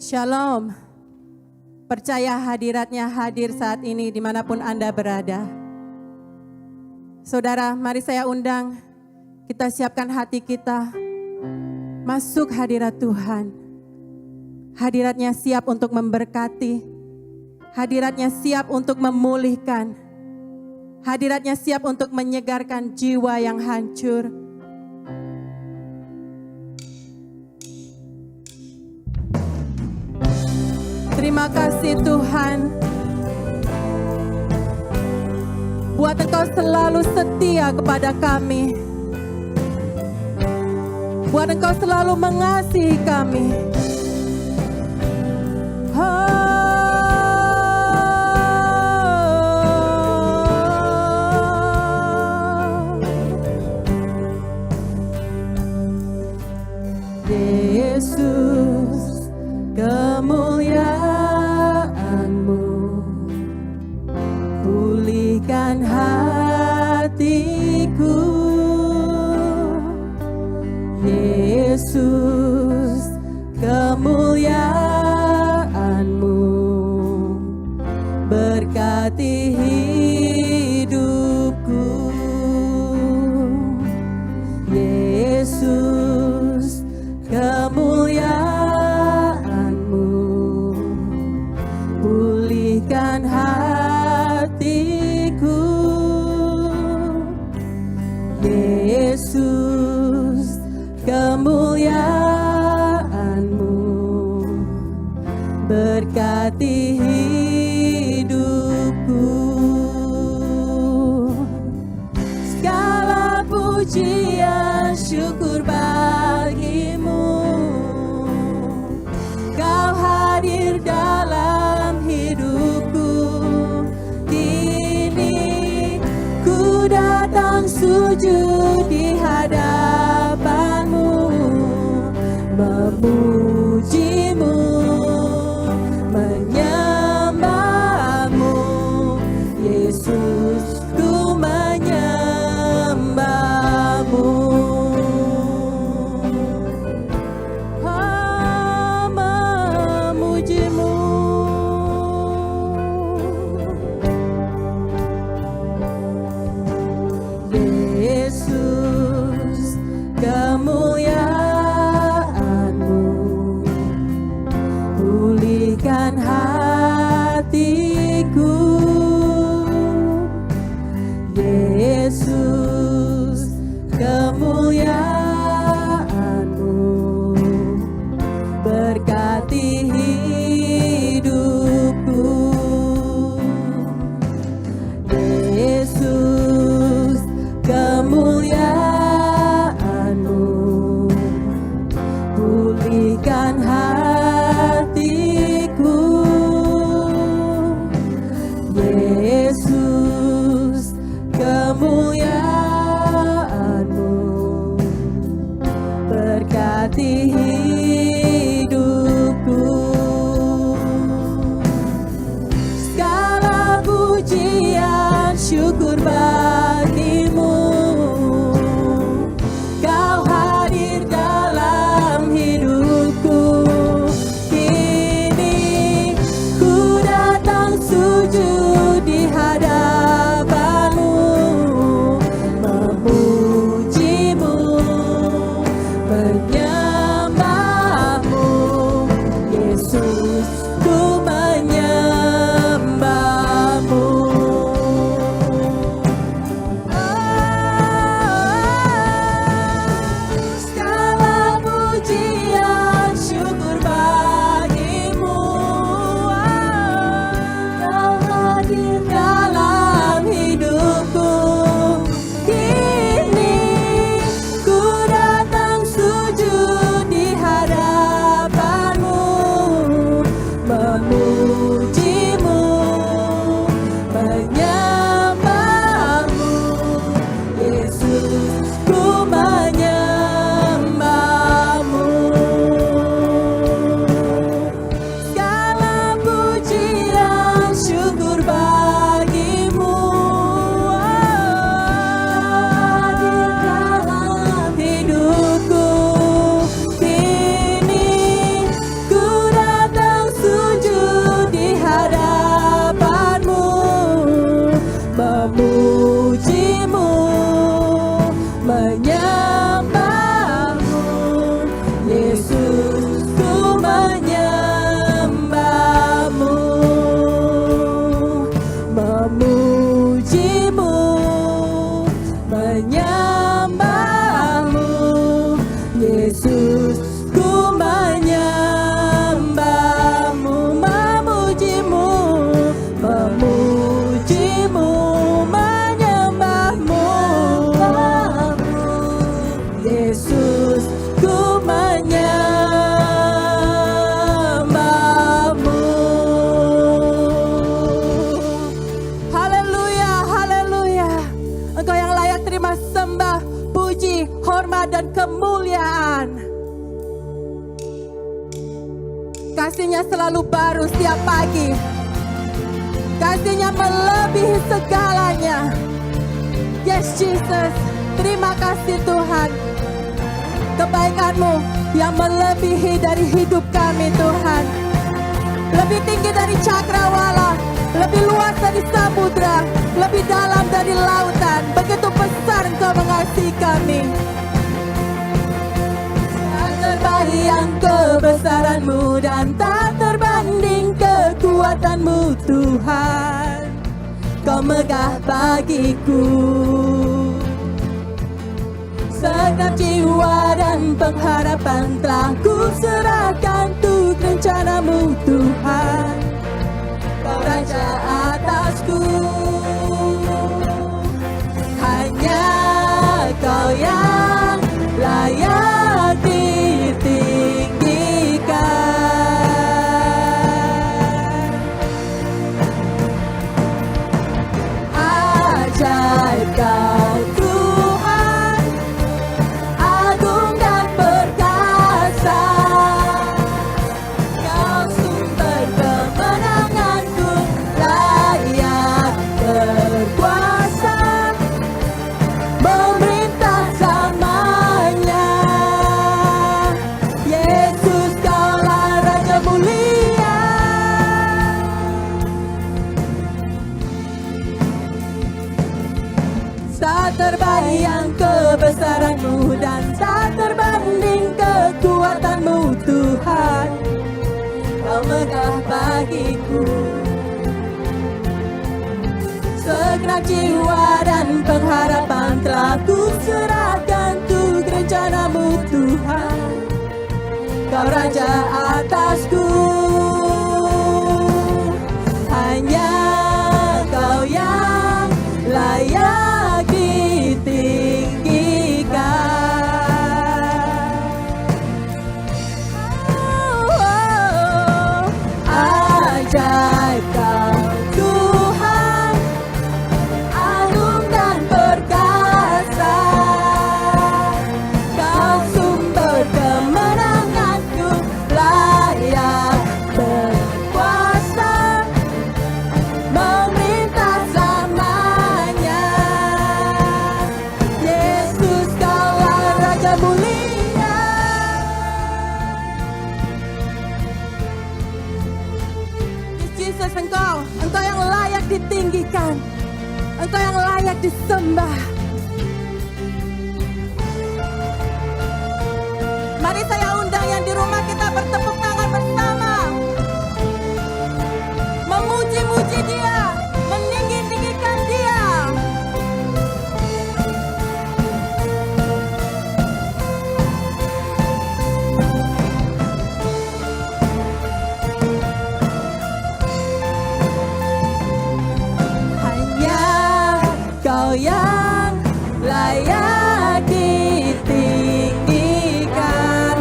Shalom. Percaya hadiratnya hadir saat ini dimanapun Anda berada. Saudara, mari saya undang, kita siapkan hati kita, masuk hadirat Tuhan. Hadiratnya siap untuk memberkati, hadiratnya siap untuk memulihkan, hadiratnya siap untuk menyegarkan jiwa yang hancur. Terima kasih Tuhan, buat Engkau selalu setia kepada kami, buat Engkau selalu mengasihi kami. Yesus, kemuliaan-Mu pulihkan hatiku. Yesus, kemuliaan-Mu berkati hidupku. Yesus, kemuliaan-Mu pulihkan hatiku. Yesus, kemuliaan-Mu berkati hidupku. Segala pujian syukur bagimu, Kau hadir dalam hidupku. Kini ku datang sujud di hadapan-Mu, memuji-Mu, menyembah-Mu. Yesus, ku menyembah-Mu. Memuji-Mu. Yesus, kemuliaan-Mu pulihkan hatiku. Yesus, kemuliaan-Mu berkati hidupku. Yesus, kemuliaan-Mu pulihkan hatiku. Yesus, kemuliaan-Mu berkati hidupku. Segala pujian syukur bagimu, Kau hadir dalam hidupku. Kini ku datang sujud di hadapan-Mu, memuji-Mu, menyembah Yesus, ku menyembahmu, memujimu, menyembahmu. Yesus, ku menyembahmu, memujimu, memujimu, menyembahmu. Yesus, ku menyembahmu. Haleluya, haleluya. Engkau yang layak terima sembah, puji, hormat, dan kemuliaan. Kasih-Nya selalu baru setiap pagi. Kasih-Nya melebihi segalanya. Yes, Jesus. Terima kasih Tuhan. Kebaikan-Mu yang melebihi dari hidup kami Tuhan. Lebih tinggi dari cakrawala, lebih luas dari samudra, lebih dalam dari lautan. Begitu besar Engkau mengasihi kami. Tak terbayang kebesaran-Mu dan tak terbanding kekuatan-Mu Tuhan. Kau megah bagiku. Segenap jiwa dan pengharapan telah ku serahkan untuk rencana-Mu Tuhan. Kau Raja atasku, hanya Kau yang layak ditinggikan. Ajaib Kau Tuhan, agung dan perkasa. Kau sumber kemenanganku, layak berkuasa, memerintah selamanya. Yesus, Kaulah Raja mulia. Tak terbayang kebesaran-Mu dan tak terbanding kekuatan-Mu Tuhan. Kau megah bagiku. Segenap jiwa dan pengharapan telah ku serahkan untuk rencana-Mu Tuhan. Kau Raja atasku, hanya Kau yang layak ditinggikan. Ajaib Kau Tuhan, agung dan perkasa. Kau sumber kemenanganku, layak berkuasa, memerintah selamanya. Yesus, Kaulah Raja mulia. Yesus, Engkau yang layak ditinggikan, Engkau yang layak disembah. Mari saya undang yang di rumah kita bertepuk tangan bersama, memuji-muji Dia, meninggi-tinggikan Dia. Hanya Kau yang layak ditinggikan.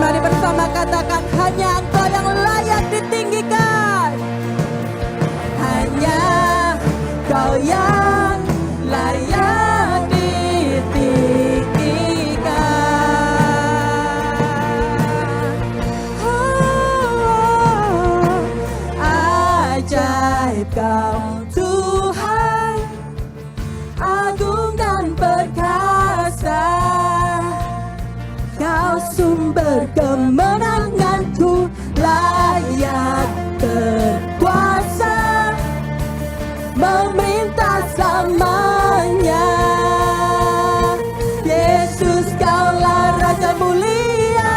Mari bersama katakan, hanya Engkau yang layak ditinggikan. Hanya Kau yang layak ditinggikan. Ajaib Kau Tuhan, agung dan perkasa. Kau sumber kemenanganku, layak berkuasa, memerintah selamanya. Yesus, Kaulah Raja mulia.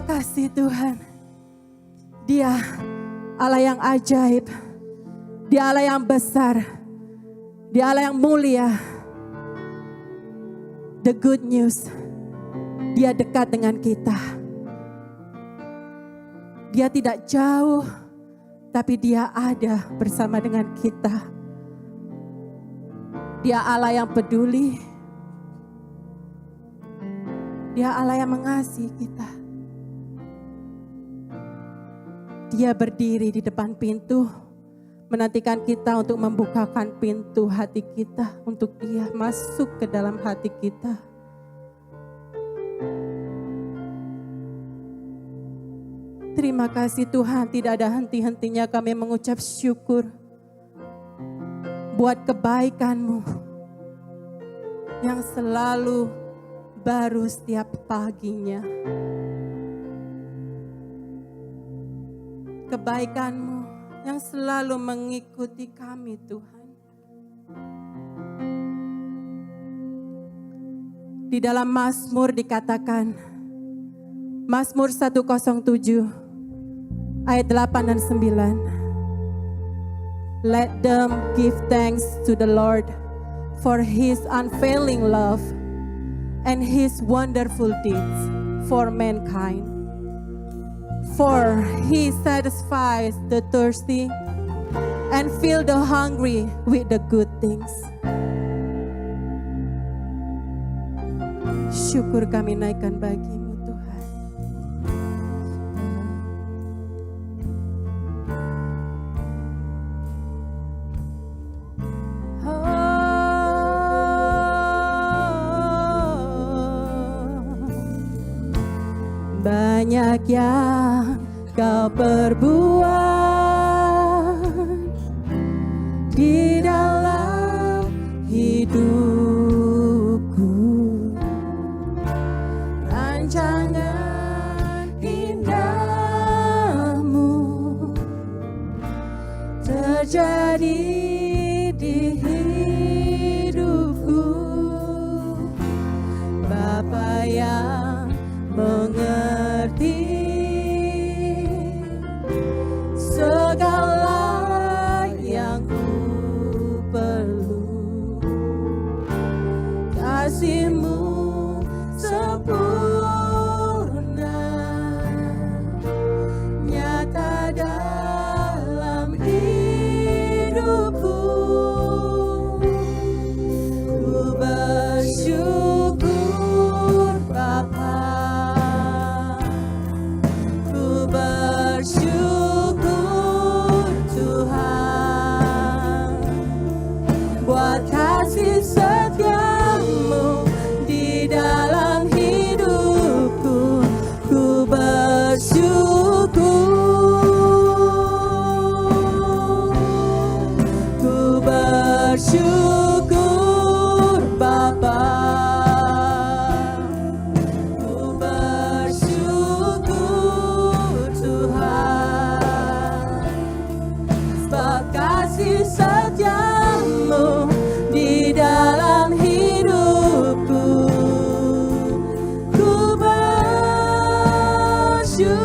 kasih Tuhan. Dia Allah yang ajaib. Dia Allah yang besar. Dia Allah yang mulia. The good news, Dia dekat dengan kita. Dia tidak jauh, tapi Dia ada bersama dengan kita. Dia Allah yang peduli. Dia Allah yang mengasihi kita. Dia berdiri di depan pintu, menantikan kita untuk membukakan pintu hati kita, untuk Dia masuk ke dalam hati kita. Terima kasih Tuhan, tidak ada henti-hentinya kami mengucap syukur buat kebaikan-Mu yang selalu baru setiap paginya. Kebaikan-Mu yang selalu mengikuti kami Tuhan. Di dalam Mazmur dikatakan, Mazmur 107 ayat 8 dan 9. Let them give thanks to the Lord for His unfailing love and His wonderful deeds for mankind. For He satisfies the thirsty and fill the hungry with the good things. Syukur kami naikkan bagi-Mu Tuhan. Banyak yang Kau perbuat di dalam hidupku. Rancangan indahmu terjadi di hidupku. Bapa yang mengerti segala yang ku perlu. Kasih-Mu sempurna nyata dalam hidupku. Ku bersyukur Bapa. Ku bersyukur Tuhan buat kasih setia-Mu di dalam hidupku. Ku bersyukur Bapa. Ku bersyukur Tuhan sebab kasih setia-Mu di dalam hidupku. Ku bersyukur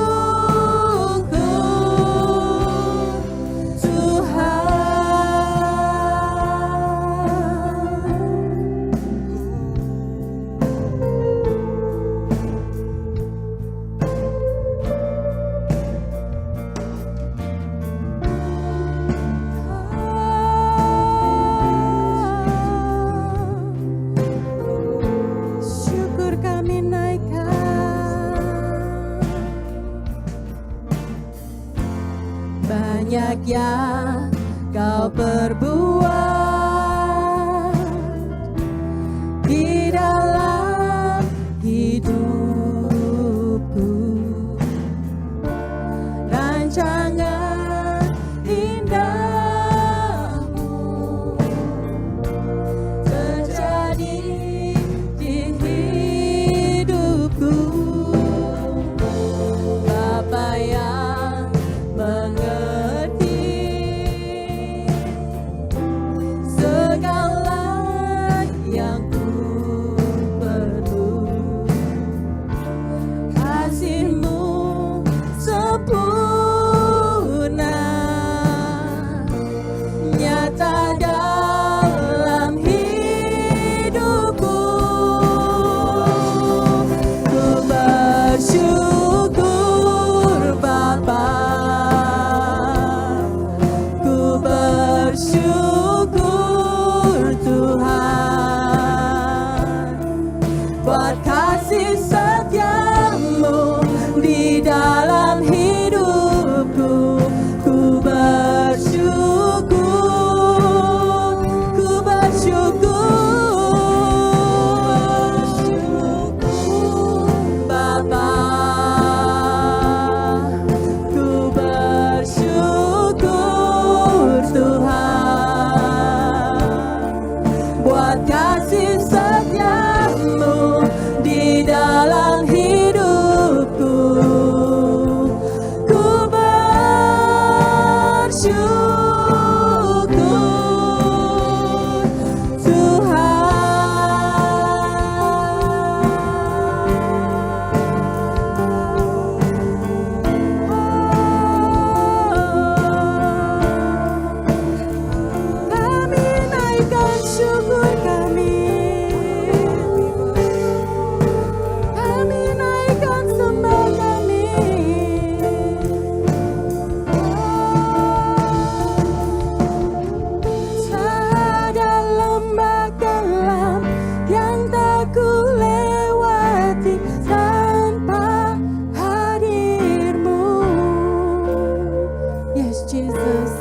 Tuhan. Syukur kami naikkan. Banyak yang Kau perbuat di dalam hidupku. Rancangan indahmu terjadi di hidupku. Bapa yang mengerti buat kasih setiamu di dalam hidupku. Ku bersyukur, ku bersyukur, Bapa. Ku bersyukur Tuhan buat kasih setiamu di dalam hidupku. Ku bersyukur Tuhan. Kami naikkan syukur kami. Kami naikkan sembah kami. Tiada lembah kelam yang tak ku lewati tanpa hadir-Mu. Yes, Jesus.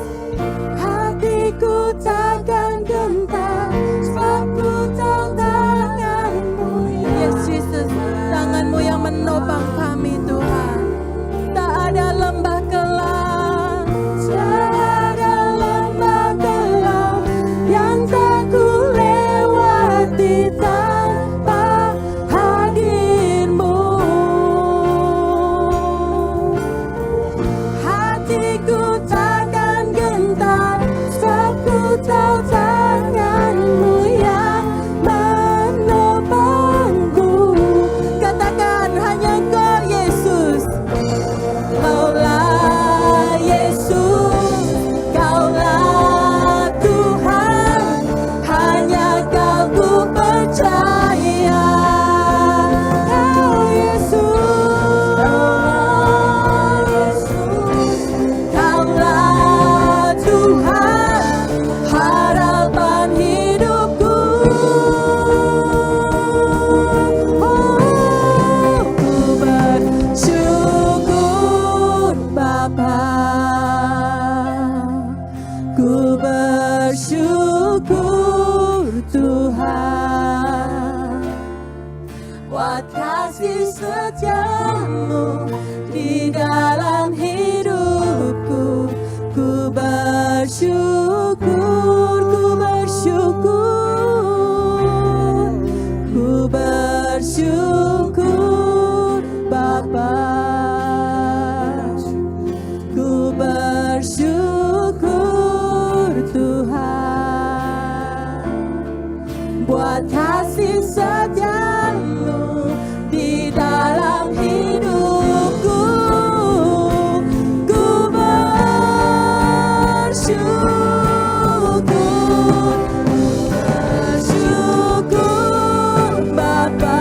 Hatiku takkan gentar sebab ku tahu tangan-Mu. Yes, Jesus. Tangan-Mu yang menopang kami, Tuhan. Tak ada lembah kelam, tak ada lembah kelam yang tak ku lewati tanpa hadir-Mu. Hatiku takkan gentar sebab ku tahu tangan-Mu yang menopangku. Katakan hanya Engkau Yesus. Kaulah Yesus, Kaulah Tuhan, hanya Kau ku percaya. Kau Yesus, Kaulah Tuhan, harapan hidupku. Ku bersyukur Bapa, ku bersyukur Tuhan buat kasih setiamu di dalam hidupku. Ku bersyukur, ku bersyukur, ku bersyukur Bapa. Ku bersyukur Tuhan buat kasih setiamu di dalam hidupku. Ku bersyukur, bersyukur Bapa.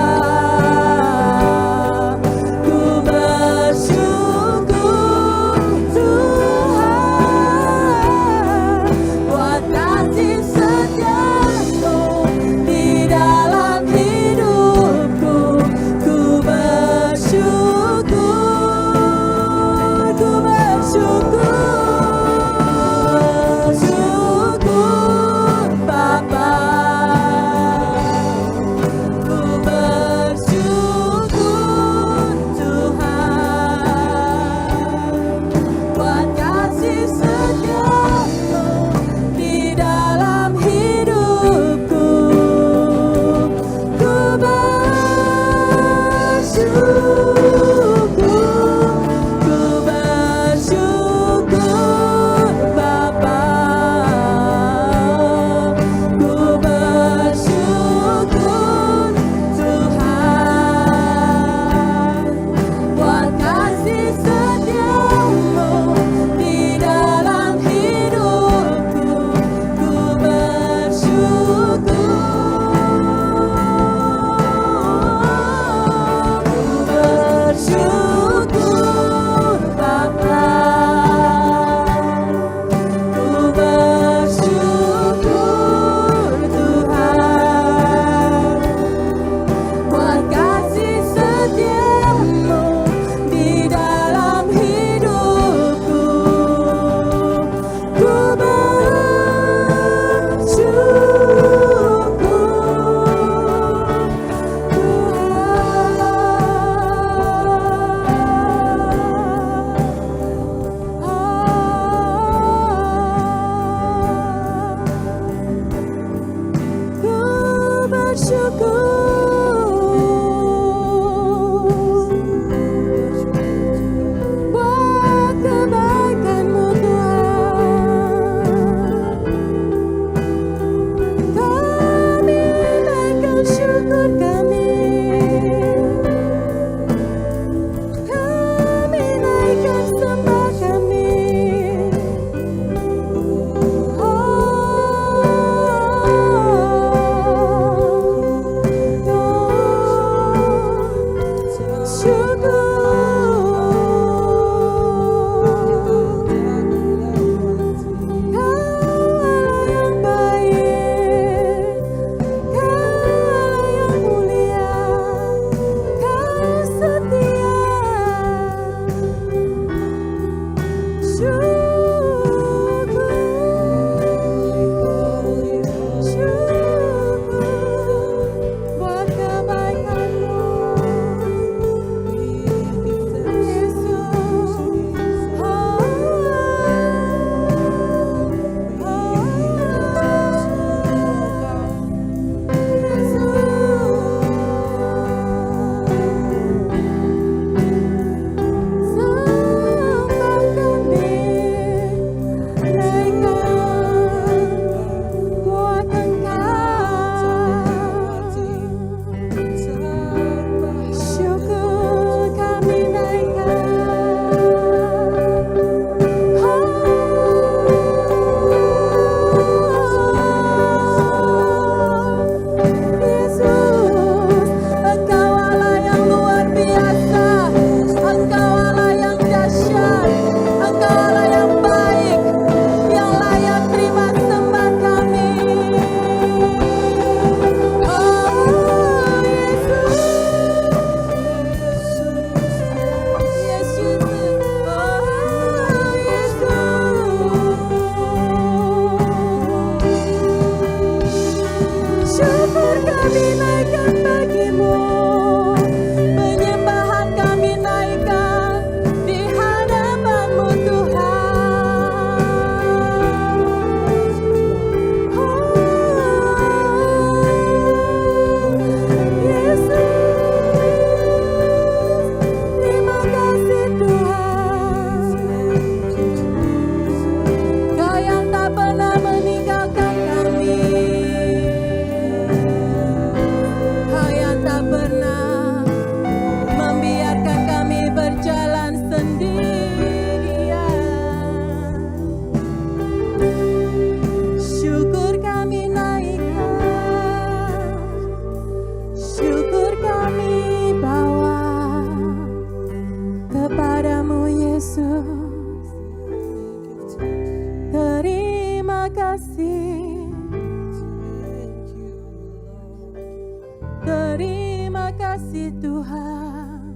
kasih Tuhan,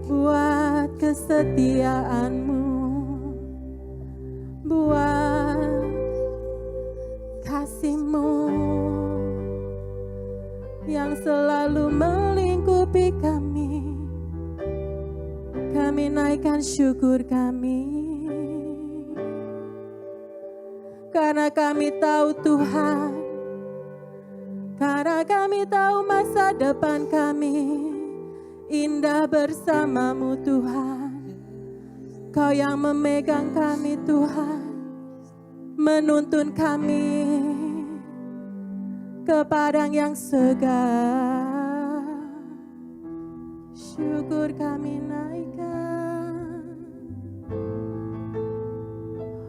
buat kesetiaan-Mu, buat kasih-Mu yang selalu melingkupi kami. Kami naikkan syukur kami, karena kami tahu Tuhan, karena kami tahu masa depan kami indah bersama-Mu Tuhan. Kau yang memegang kami Tuhan, menuntun kami ke padang yang segar. Syukur kami naikkan,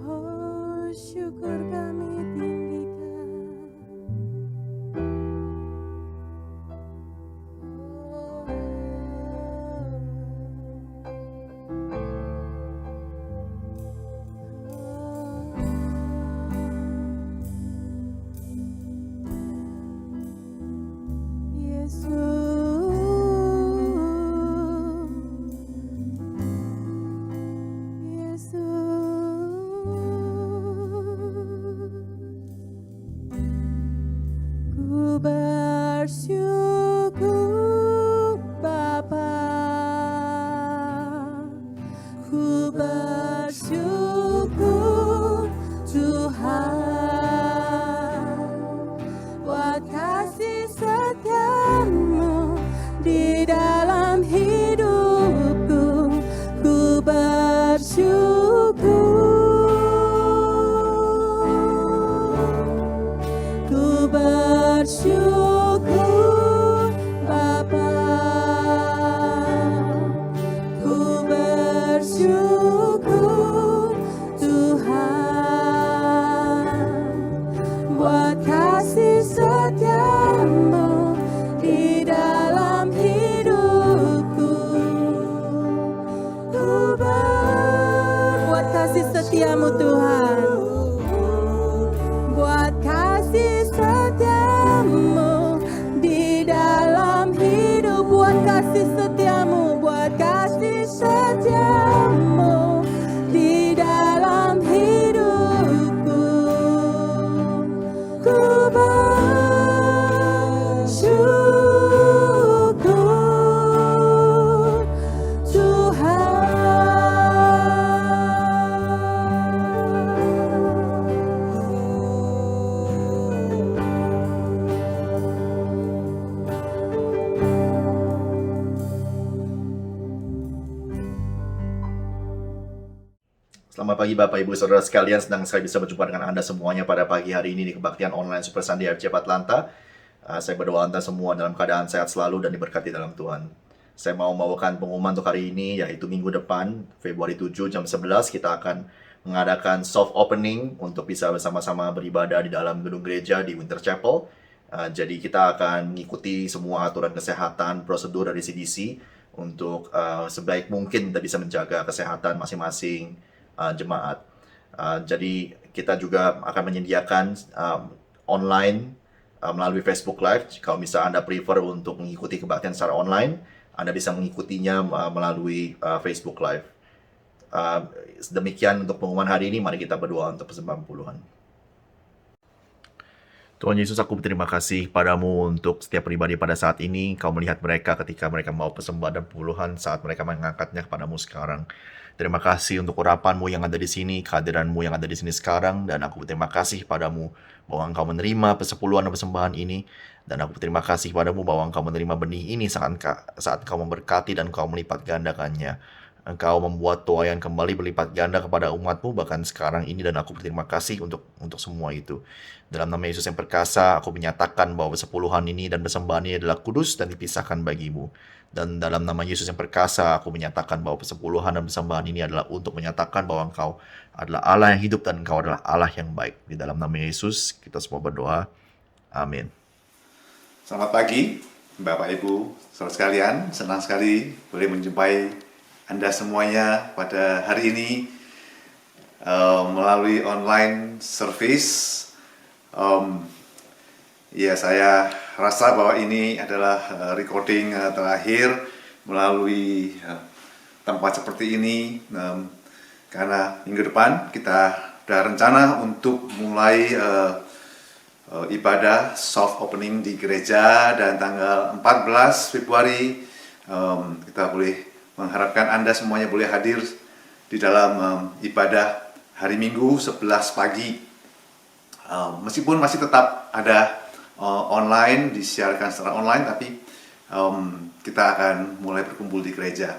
oh syukur kami tinggikan. Ku bersyukur Bapa, ku bersyukur Tuhan, buat kasih setia-Mu di dalam hidupku. Ku bersyukur, ku bersyukur Bapa, ku bersyukur Tuhan, buat kasih setia-Mu di dalam hidupku. Buat kasih setia-Mu Tuhan, buat kasih setia-Mu di dalam hidup, buat kasih setia-Mu, buat kasih setia-Mu di dalam hidupku. Ku bersyukur Selamat pagi Bapak Ibu Saudara sekalian, senang sekali bisa berjumpa dengan Anda semuanya pada pagi hari ini di Kebaktian Online Super Sunday RCF Atlanta. Saya berdoa Anda semua dalam keadaan sehat selalu dan diberkati dalam Tuhan. Saya mau membawakan pengumuman untuk hari ini, yaitu minggu depan, Februari 7 jam 11, kita akan mengadakan soft opening untuk bisa bersama-sama beribadah di dalam gedung gereja di Winter Chapel. Jadi kita akan mengikuti semua aturan kesehatan, prosedur dari CDC untuk sebaik mungkin kita bisa menjaga kesehatan masing-masing jemaat. Jadi kita juga akan menyediakan online melalui Facebook Live. Kalau misalnya Anda prefer untuk mengikuti kebaktian secara online, Anda bisa mengikutinya melalui Facebook Live. Demikian untuk pengumuman hari ini. Mari kita berdoa untuk persembahan puluhan. Tuhan Yesus, aku berterima kasih padamu untuk setiap pribadi pada saat ini. Kau melihat mereka ketika mereka mau persembahan dan puluhan saat mereka mengangkatnya kepadamu sekarang. Terima kasih untuk urapanmu yang ada di sini, kehadiranmu yang ada di sini sekarang, dan aku berterima kasih padamu bahwa engkau menerima persepuluhan dan persembahan ini, dan aku berterima kasih padamu bahwa engkau menerima benih ini saat engkau memberkati dan engkau melipat gandakannya. Engkau membuat tuaian kembali berlipat ganda kepada umatmu bahkan sekarang ini, dan aku berterima kasih untuk semua itu. Dalam nama Yesus yang perkasa, aku menyatakan bahwa persepuluhan ini dan persembahan ini adalah kudus dan dipisahkan bagimu. Dan dalam nama Yesus yang perkasa, aku menyatakan bahwa persepuluhan dan persembahan ini adalah untuk menyatakan bahwa engkau adalah Allah yang hidup dan engkau adalah Allah yang baik. Di dalam nama Yesus, kita semua berdoa. Amin. Selamat pagi, Bapak Ibu, saudara sekalian. Senang sekali boleh menjumpai Anda semuanya pada hari ini melalui online service. Ya, saya rasa bahwa ini adalah recording terakhir melalui tempat seperti ini, karena minggu depan kita ada rencana untuk mulai ibadah soft opening di gereja, dan tanggal 14 Februari kita boleh mengharapkan Anda semuanya boleh hadir di dalam ibadah hari Minggu 11 pagi. Meskipun masih tetap ada online, disiarkan secara online, tapi kita akan mulai berkumpul di gereja.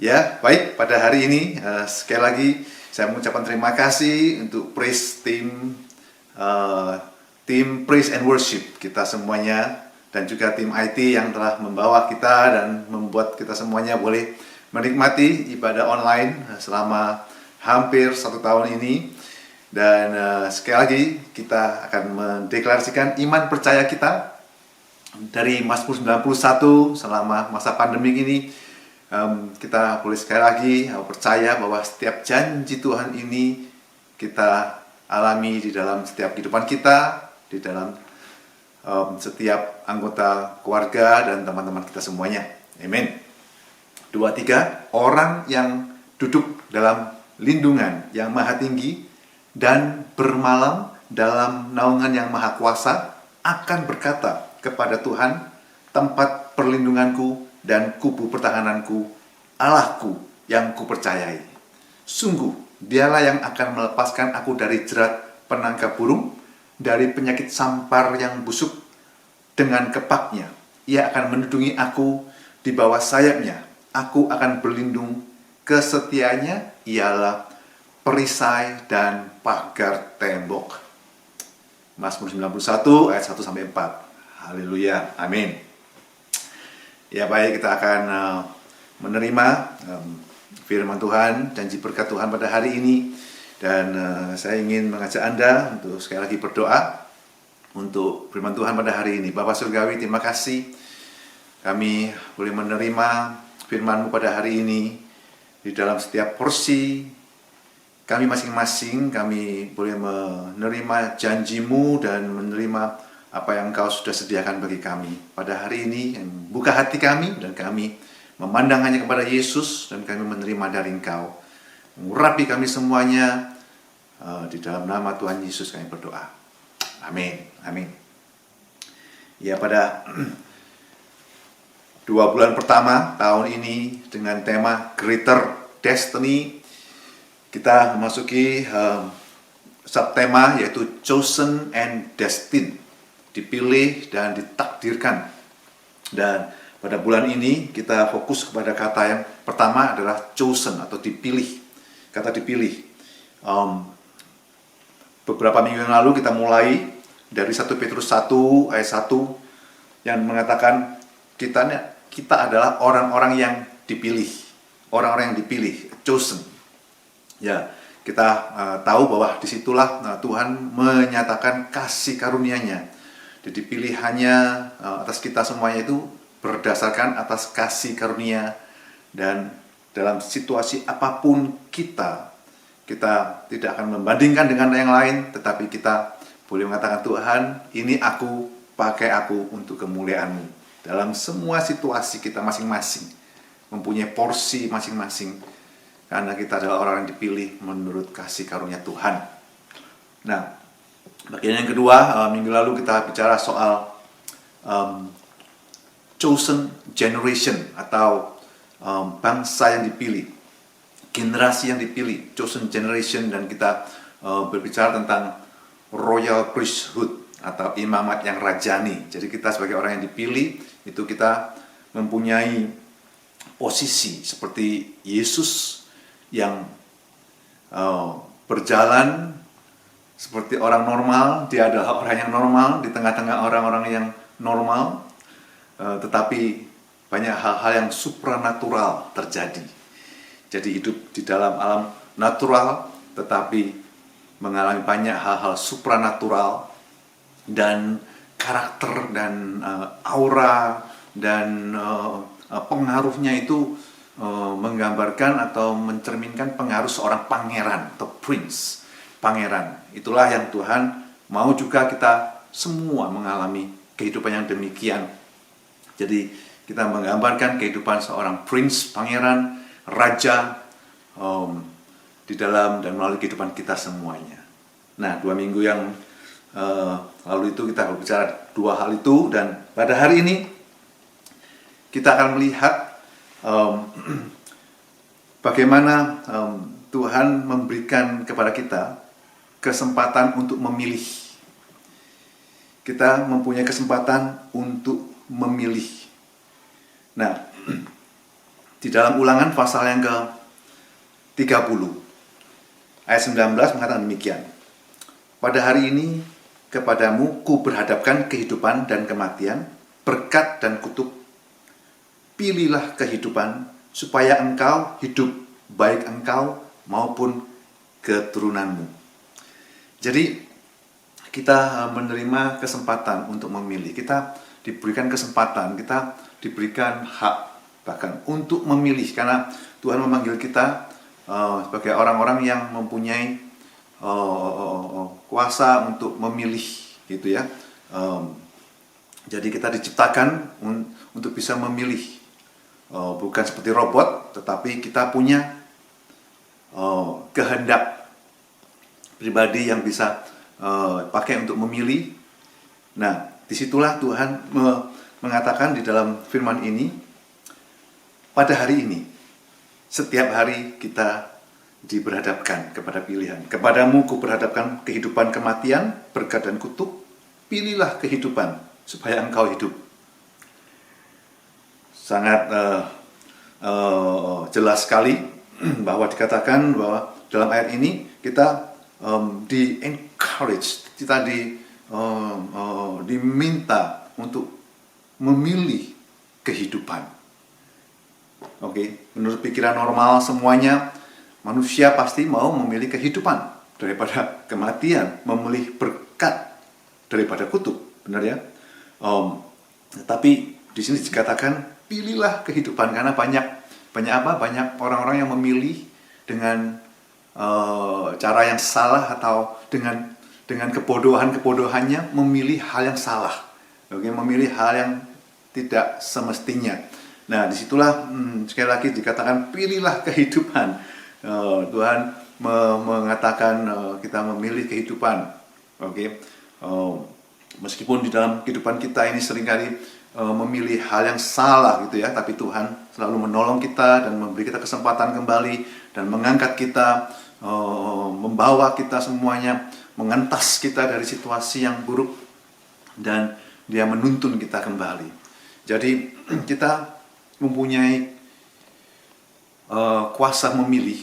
Ya, baik, pada hari ini sekali lagi saya mengucapkan terima kasih untuk praise team Praise and Worship kita semuanya, dan juga tim IT yang telah membawa kita dan membuat kita semuanya boleh menikmati ibadah online selama hampir 1 tahun ini. Dan sekali lagi kita akan mendeklarasikan iman percaya kita dari Mazmur 91 selama masa pandemi ini. Kita boleh sekali lagi percaya bahwa setiap janji Tuhan ini kita alami di dalam setiap kehidupan kita, di dalam setiap anggota keluarga dan teman-teman kita semuanya. Amin. 2, 3, orang yang duduk dalam lindungan yang maha tinggi dan bermalam dalam naungan yang maha kuasa akan berkata kepada Tuhan, tempat perlindunganku dan kubu pertahananku, Allahku yang kupercayai. Sungguh, dialah yang akan melepaskan aku dari jerat penangkap burung, dari penyakit sampar yang busuk. Dengan kepaknya, ia akan melindungi aku di bawah sayapnya. Aku akan berlindung, kesetiaannya ialah perisai dan pagar tembok. Mazmur 91 ayat 1-4. Haleluya, amin. Ya baik, kita akan menerima firman Tuhan, janji berkat Tuhan pada hari ini. Dan saya ingin mengajak Anda untuk sekali lagi berdoa untuk firman Tuhan pada hari ini. Bapa Surgawi, terima kasih kami boleh menerima firman-Mu pada hari ini. Di dalam setiap porsi kami masing-masing, kami boleh menerima janji-Mu dan menerima apa yang Engkau sudah sediakan bagi kami. Pada hari ini, buka hati kami dan kami memandang hanya kepada Yesus, dan kami menerima dari Engkau. Mengurapi kami semuanya, di dalam nama Tuhan Yesus kami berdoa. Amin. Amin. Ya, pada 2 bulan pertama tahun ini dengan tema Greater Destiny, kita memasuki subtema yaitu Chosen and Destined, dipilih dan ditakdirkan. Dan pada bulan ini kita fokus kepada kata yang pertama adalah chosen atau dipilih. Kata dipilih. Beberapa minggu yang lalu kita mulai dari 1 Petrus 1 ayat 1 yang mengatakan kita adalah orang-orang yang dipilih. Orang-orang yang dipilih, chosen. Ya, kita tahu bahwa disitulah Tuhan menyatakan kasih karunia-Nya. Jadi pilihannya atas kita semuanya itu berdasarkan atas kasih karunia, dan dalam situasi apapun kita tidak akan membandingkan dengan yang lain, tetapi kita boleh mengatakan, Tuhan, ini aku, pakai aku untuk kemuliaan-Mu. Dalam semua situasi kita masing-masing mempunyai porsi masing-masing, karena kita adalah orang yang dipilih menurut kasih karunia Tuhan. Nah, bagian yang kedua, minggu lalu kita bicara soal chosen generation atau bangsa yang dipilih, generasi yang dipilih, chosen generation, dan kita berbicara tentang royal priesthood atau imamat yang rajani. Jadi kita sebagai orang yang dipilih itu kita mempunyai posisi seperti Yesus yang berjalan seperti orang normal. Dia adalah orang yang normal di tengah-tengah orang-orang yang normal, tetapi banyak hal-hal yang supranatural terjadi. Jadi hidup di dalam alam natural, tetapi mengalami banyak hal-hal supranatural, dan karakter dan aura dan pengaruhnya itu menggambarkan atau mencerminkan pengaruh seorang pangeran atau prince, pangeran. Itulah yang Tuhan mau juga kita semua mengalami kehidupan yang demikian. Jadi kita menggambarkan kehidupan seorang prince, pangeran, raja di dalam dan melalui kehidupan kita semuanya. Nah, 2 minggu yang lalu itu kita berbicara 2 hal itu, dan pada hari ini kita akan melihat bagaimana Tuhan memberikan kepada kita kesempatan untuk memilih. Kita mempunyai kesempatan untuk memilih. Nah, di dalam Ulangan pasal yang ke-30 ayat 19 mengatakan demikian. Pada hari ini kepadamu ku berhadapkan kehidupan dan kematian, berkat dan kutuk. Pilihlah kehidupan supaya engkau hidup, baik engkau maupun keturunanmu. Jadi kita menerima kesempatan untuk memilih. Kita diberikan kesempatan, kita diberikan hak bahkan untuk memilih, karena Tuhan memanggil kita sebagai orang-orang yang mempunyai kuasa untuk memilih, gitu ya. Jadi kita diciptakan untuk bisa memilih, bukan seperti robot, tetapi kita punya kehendak pribadi yang bisa pakai untuk memilih. Nah, disitulah Tuhan mengatakan di dalam firman ini, pada hari ini, setiap hari kita diberhadapkan kepada pilihan. Kepadamu ku berhadapkan kehidupan, kematian, berkat dan kutuk. Pilihlah kehidupan supaya engkau hidup. Sangat jelas sekali bahwa dikatakan bahwa dalam ayat ini kita di-encourage, kita diminta untuk memilih kehidupan. Oke, menurut pikiran normal semuanya, manusia pasti mau memilih kehidupan daripada kematian, memilih berkat daripada kutuk, benar ya? Tapi di sini dikatakan pilihlah kehidupan, karena banyak orang-orang yang memilih dengan cara yang salah, atau dengan kebodohannya memilih hal yang salah. Oke, memilih hal yang tidak semestinya. Nah, disitulah sekali lagi dikatakan pilihlah kehidupan. Tuhan mengatakan kita memilih kehidupan. Oke, meskipun di dalam kehidupan kita ini seringkali memilih hal yang salah, gitu ya, tapi Tuhan selalu menolong kita dan memberi kita kesempatan kembali dan mengangkat kita, membawa kita semuanya, mengentas kita dari situasi yang buruk, dan Dia menuntun kita kembali. Jadi kita mempunyai kuasa memilih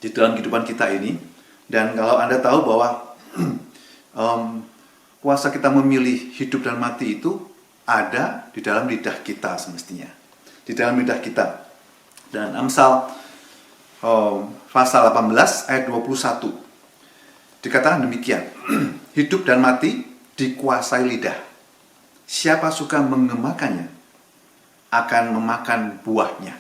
di dalam kehidupan kita ini. Dan kalau Anda tahu bahwa kuasa kita memilih hidup dan mati itu ada di dalam lidah kita semestinya, di dalam lidah kita. Dan Amsal pasal 18 ayat 21 dikatakan demikian. Hidup dan mati dikuasai lidah. Siapa suka mengemakannya akan memakan buahnya.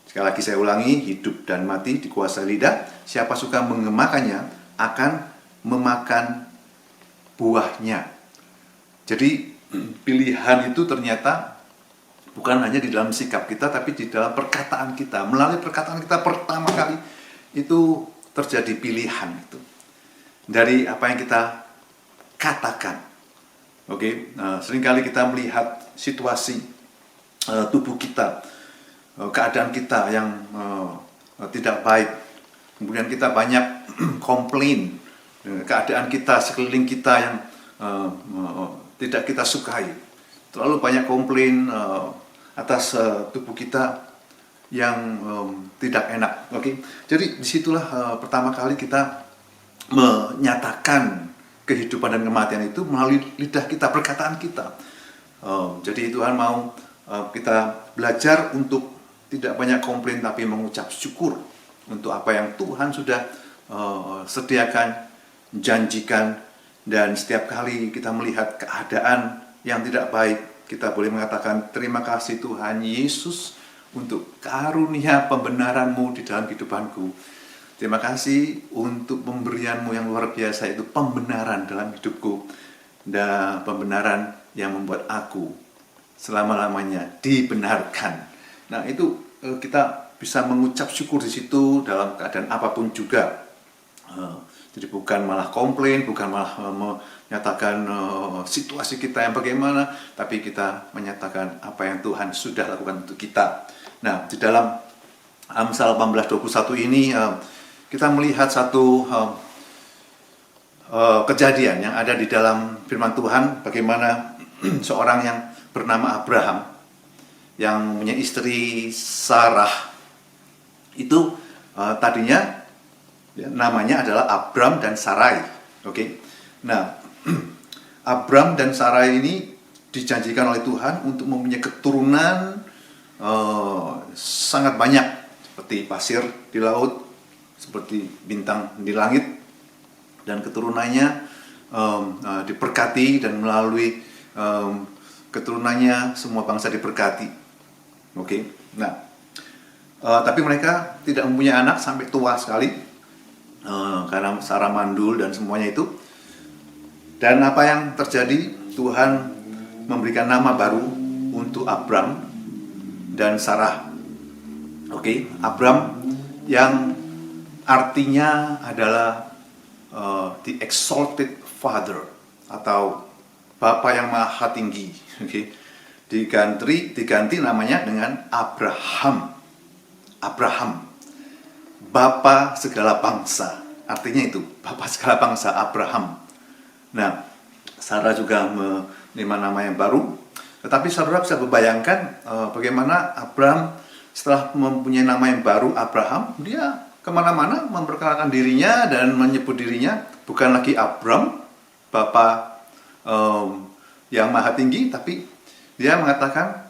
Sekali lagi saya ulangi, hidup dan mati dikuasai lidah. Siapa suka mengemakannya akan memakan buahnya. Jadi pilihan itu ternyata bukan hanya di dalam sikap kita, tapi di dalam perkataan kita. Melalui perkataan kita pertama kali itu terjadi pilihan itu. Dari apa yang kita katakan. Oke, seringkali kita melihat situasi tubuh kita, keadaan kita yang tidak baik. Kemudian kita banyak komplain, keadaan kita, sekeliling kita yang tidak kita sukai. Terlalu banyak komplain atas tubuh kita yang tidak enak. Oke, jadi disitulah pertama kali kita menyatakan kehidupan dan kematian itu melalui lidah kita, perkataan kita. Jadi Tuhan mau kita belajar untuk tidak banyak komplain, tapi mengucap syukur untuk apa yang Tuhan sudah sediakan, janjikan. Dan setiap kali kita melihat keadaan yang tidak baik, kita boleh mengatakan terima kasih Tuhan Yesus untuk karunia pembenaran-Mu di dalam kehidupanku. Terima kasih untuk pemberian-Mu yang luar biasa, itu pembenaran dalam hidupku. Dan pembenaran yang membuat aku selama-lamanya dibenarkan. Nah, itu kita bisa mengucap syukur di situ dalam keadaan apapun juga. Jadi bukan malah komplain, bukan malah menyatakan situasi kita yang bagaimana, tapi kita menyatakan apa yang Tuhan sudah lakukan untuk kita. Nah, di dalam Amsal 18:21 ini kita melihat satu kejadian yang ada di dalam firman Tuhan, bagaimana seorang yang bernama Abraham yang punya istri Sarah itu tadinya namanya adalah Abram dan Sarai. Oke. Nah, Abram dan Sarai ini dijanjikan oleh Tuhan untuk mempunyai keturunan sangat banyak, seperti pasir di laut, seperti bintang di langit, dan keturunannya diberkati, dan melalui keturunannya semua bangsa diberkati. Oke. Nah, tapi mereka tidak mempunyai anak sampai tua sekali, karena Sarah mandul dan semuanya itu. Dan apa yang terjadi? Tuhan memberikan nama baru untuk Abram dan Sarah. Oke, Abram yang artinya adalah the exalted father, atau Bapa yang maha tinggi. Oke. Diganti namanya dengan Abraham. Abraham, Bapa segala bangsa. Artinya itu, Bapa segala bangsa, Abraham. Nah, Sarah juga menerima nama yang baru. Tetapi saudara bisa membayangkan bagaimana Abraham setelah mempunyai nama yang baru, Abraham, dia kemana-mana memperkenalkan dirinya dan menyebut dirinya bukan lagi Abram, Bapa yang maha tinggi, tapi dia mengatakan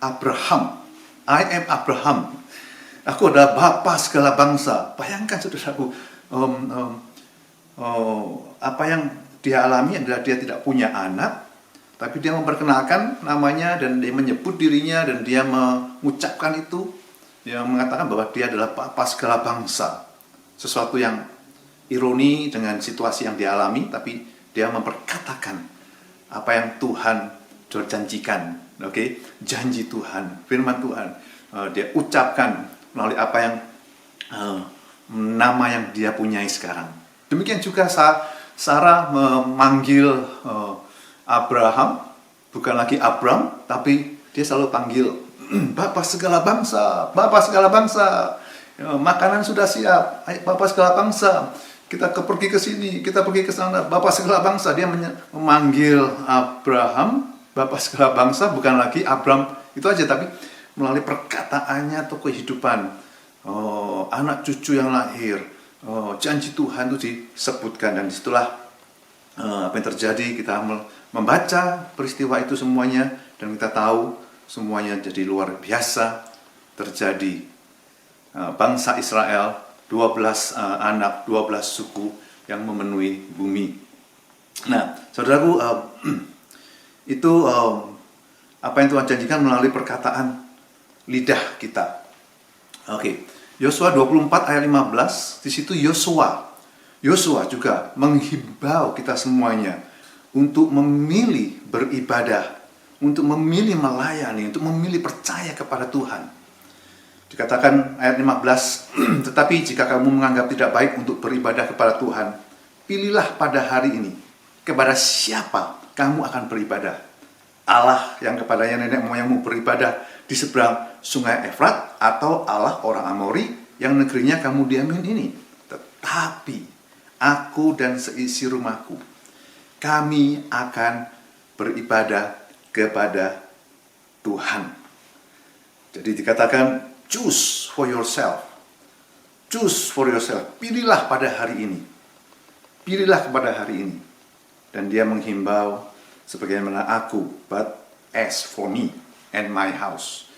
Abraham. I am Abraham. Aku adalah Bapa segala bangsa. Bayangkan saudaraku, apa yang dia alami adalah dia tidak punya anak, tapi dia memperkenalkan namanya dan dia menyebut dirinya dan dia mengucapkan itu, dia mengatakan bahwa dia adalah Bapa segala bangsa. Sesuatu yang ironi dengan situasi yang dia alami, tapi dia memperkatakan apa yang Tuhan janjikan. Oke, janji Tuhan, firman Tuhan, dia ucapkan melalui apa yang nama yang dia punyai sekarang. Demikian juga Sarah memanggil Abraham, bukan lagi Abram, tapi dia selalu panggil Bapa segala bangsa, Bapa segala bangsa. Makanan sudah siap, Bapa segala bangsa. Kita pergi ke sini, kita pergi ke sana, Bapa segala bangsa. Dia memanggil Abraham, Bapa segala bangsa, bukan lagi Abram itu aja, tapi melalui perkataannya atau kehidupan, anak cucu yang lahir, janji Tuhan itu disebutkan. Dan disitulah apa yang terjadi. Kita membaca peristiwa itu semuanya, dan kita tahu semuanya jadi luar biasa terjadi. Bangsa Israel, 12 anak, 12 suku yang memenuhi bumi. Nah, saudaraku, itu apa yang Tuhan janjikan melalui perkataan lidah kita. Oke, Yosua 24 ayat 15, di situ Yosua juga menghimbau kita semuanya untuk memilih beribadah, untuk memilih melayani, untuk memilih percaya kepada Tuhan. Dikatakan ayat 15, tetapi jika kamu menganggap tidak baik untuk beribadah kepada Tuhan, pilihlah pada hari ini kepada siapa kamu akan beribadah. Allah yang kepadanya nenek moyangmu beribadah di seberang sungai Efrat, atau Allah orang Amori yang negerinya kamu diamin ini. Tetapi aku dan seisi rumahku, kami akan beribadah kepada Tuhan. Jadi dikatakan choose for yourself. Choose for yourself. Pilihlah pada hari ini. Pilihlah kepada hari ini. Dan dia menghimbau sebagaimana aku, but as for me and my house.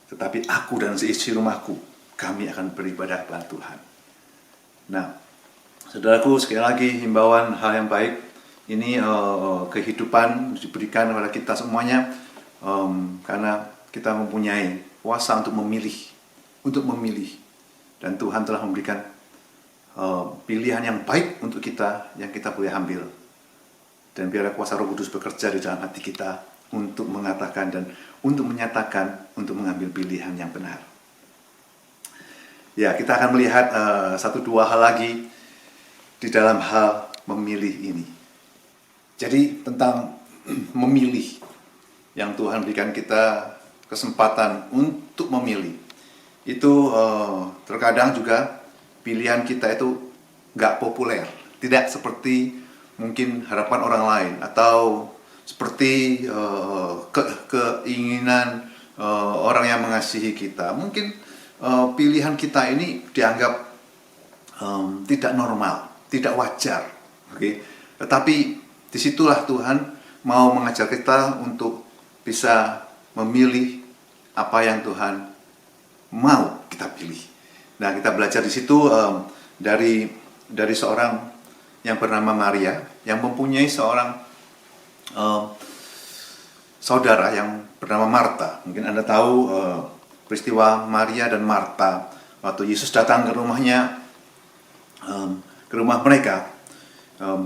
Tetapi aku dan seisi rumahku, kami akan beribadah kepada Tuhan. Nah, saudaraku, sekali lagi himbauan hal yang baik. Ini kehidupan diberikan kepada kita semuanya, karena kita mempunyai kuasa untuk memilih. Dan Tuhan telah memberikan pilihan yang baik untuk kita, yang kita boleh ambil. Dan biarlah kuasa Roh Kudus bekerja di dalam hati kita untuk mengatakan dan untuk menyatakan, untuk mengambil pilihan yang benar. Ya, kita akan melihat satu dua hal lagi di dalam hal memilih ini. Jadi tentang memilih yang Tuhan berikan kita kesempatan untuk memilih. Itu terkadang juga pilihan kita itu nggak populer. Tidak seperti mungkin harapan orang lain atau seperti keinginan orang yang mengasihi kita. Mungkin pilihan kita ini dianggap tidak normal, tidak wajar. Okay? Tetapi disitulah Tuhan mau mengajar kita untuk bisa memilih apa yang Tuhan mau kita pilih. Nah, kita belajar di situ dari seorang yang bernama Maria, yang mempunyai seorang saudara yang bernama Marta. Mungkin Anda tahu peristiwa Maria dan Marta waktu Yesus datang ke rumahnya, ke rumah mereka.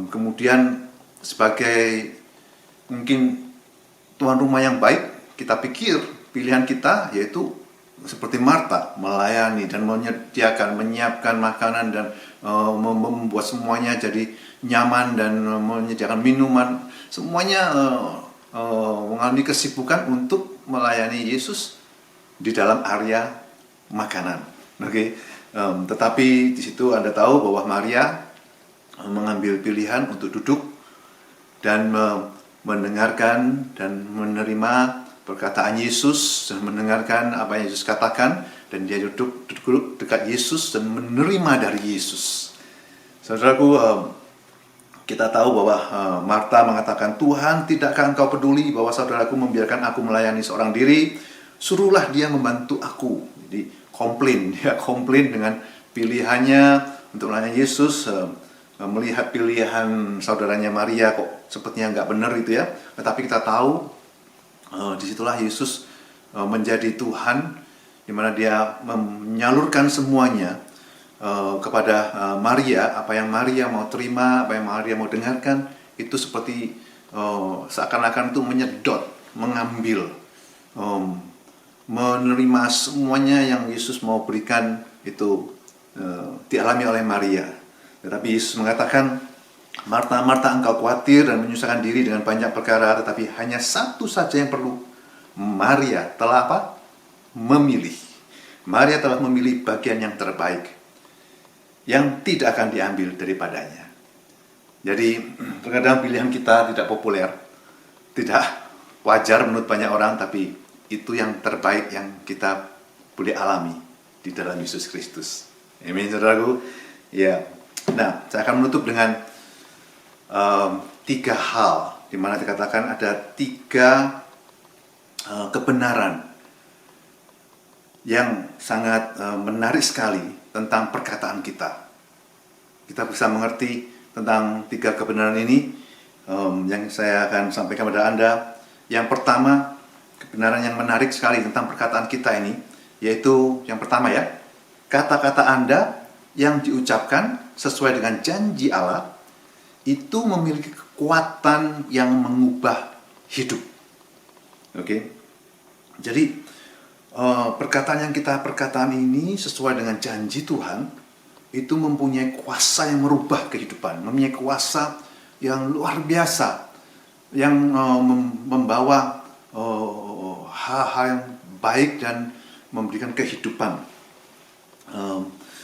Kemudian sebagai mungkin tuan rumah yang baik, kita pikir pilihan kita yaitu seperti Marta, melayani dan menyiapkan makanan dan membuat semuanya jadi nyaman dan menyediakan minuman. Semuanya mengalami kesibukan untuk melayani Yesus di dalam area makanan. Oke. Tetapi di situ Anda tahu bahwa Maria mengambil pilihan untuk duduk dan mendengarkan dan menerima perkataan Yesus dan mendengarkan apa yang Yesus katakan, dan dia duduk dekat Yesus dan menerima dari Yesus. Saudaraku, kita tahu bahwa Marta mengatakan, "Tuhan, tidakkah Engkau peduli bahwa saudaraku membiarkan aku melayani seorang diri? Suruhlah dia membantu aku." Jadi dia komplain dengan pilihannya untuk melayani Yesus. Melihat pilihan saudaranya Maria kok sepertinya nggak benar itu ya. Tetapi kita tahu disitulah Yesus menjadi Tuhan, di mana dia menyalurkan semuanya kepada Maria. Apa yang Maria mau terima, apa yang Maria mau dengarkan, itu seperti seakan-akan itu menyedot, mengambil, menerima semuanya yang Yesus mau berikan itu dialami oleh Maria. Tetapi Yesus mengatakan, "Marta, Marta, engkau khawatir dan menyusahkan diri dengan banyak perkara, tetapi hanya satu saja yang perlu. Maria telah apa? Memilih. Maria telah memilih bagian yang terbaik, yang tidak akan diambil daripadanya." Jadi terkadang pilihan kita tidak populer, tidak wajar menurut banyak orang, tapi itu yang terbaik yang kita boleh alami di dalam Yesus Kristus. Amin, saudaraku. Ya. Nah, saya akan menutup dengan 3 hal, di mana dikatakan ada 3 kebenaran yang sangat menarik sekali tentang perkataan kita. Kita bisa mengerti tentang 3 kebenaran ini yang saya akan sampaikan kepada Anda. Yang pertama, kebenaran yang menarik sekali tentang perkataan kita ini, yaitu yang pertama ya, kata-kata Anda yang diucapkan sesuai dengan janji Allah itu memiliki kekuatan yang mengubah hidup. Oke. Jadi perkataan yang kita perkataan ini sesuai dengan janji Tuhan itu mempunyai kuasa yang merubah kehidupan, mempunyai kuasa yang luar biasa yang membawa hal-hal yang baik dan memberikan kehidupan.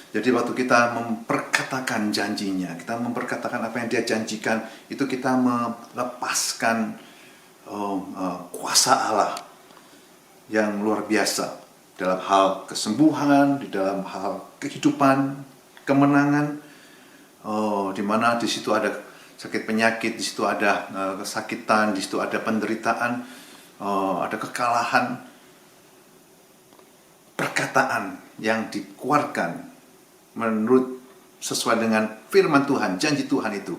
Jadi waktu kita memperkatakan janjinya, kita memperkatakan apa yang dia janjikan, itu kita melepaskan kuasa Allah yang luar biasa dalam hal kesembuhan, di dalam hal kehidupan, kemenangan, di mana di situ ada sakit penyakit, di situ ada kesakitan, di situ ada penderitaan, ada kekalahan. Perkataan yang dikeluarkan menurut sesuai dengan firman Tuhan, janji Tuhan itu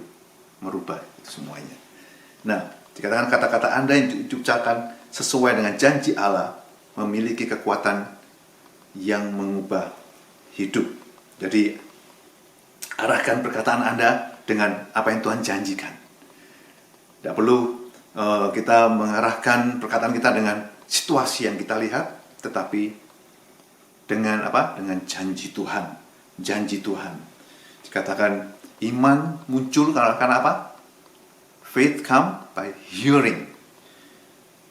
merubah itu semuanya. Nah, dikatakan kata-kata Anda yang diucapkan sesuai dengan janji Allah memiliki kekuatan yang mengubah hidup. Jadi, arahkan perkataan Anda dengan apa yang Tuhan janjikan. Tidak perlu kita mengarahkan perkataan kita dengan situasi yang kita lihat, tetapi dengan apa? Dengan janji Tuhan. Janji Tuhan. Dikatakan iman muncul karena apa? Faith come by hearing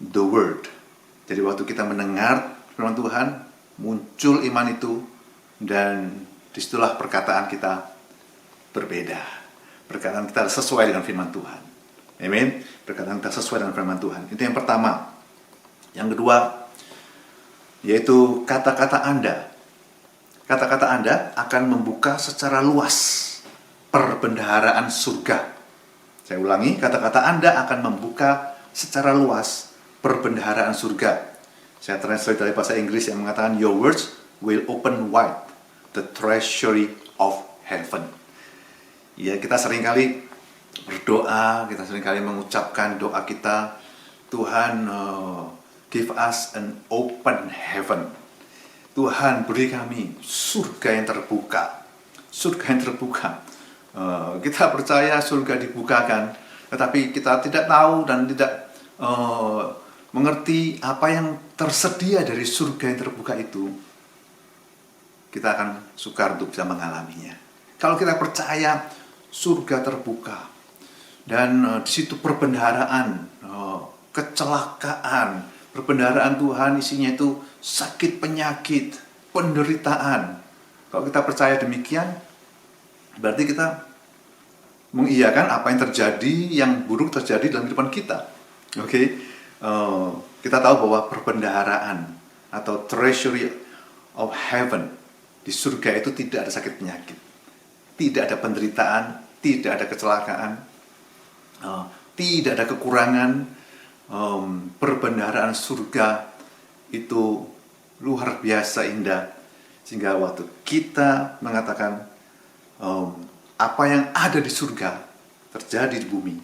the word. Jadi waktu kita mendengar firman Tuhan, muncul iman itu, dan disitulah perkataan kita berbeda. Perkataan kita sesuai dengan firman Tuhan. Amin. Perkataan kita sesuai dengan firman Tuhan. Itu yang pertama. Yang kedua, yaitu kata-kata Anda. Kata-kata Anda akan membuka secara luas perbendaharaan surga. Saya ulangi, kata-kata Anda akan membuka secara luas perbendaharaan surga. Saya translate dari bahasa Inggris yang mengatakan, your words will open wide the treasury of heaven. Ya, kita seringkali berdoa, kita seringkali mengucapkan doa kita, Tuhan, give us an open heaven. Tuhan, beri kami surga yang terbuka. Surga yang terbuka. Kita percaya surga dibukakan, tetapi kita tidak tahu dan tidak mengerti apa yang tersedia dari surga yang terbuka itu. Kita akan sukar untuk bisa mengalaminya. Kalau kita percaya surga terbuka, dan di situ perbendaharaan, kecelakaan, perbendaharaan Tuhan isinya itu sakit penyakit, penderitaan. Kalau kita percaya demikian, berarti kita mengiyakan apa yang terjadi, yang buruk terjadi dalam kehidupan kita. Oke, kita tahu bahwa perbendaharaan atau treasury of heaven di surga itu tidak ada sakit penyakit, tidak ada penderitaan, tidak ada kecelakaan, tidak ada kekurangan. Perbendaharaan surga itu luar biasa indah, sehingga waktu kita mengatakan apa yang ada di surga terjadi di bumi,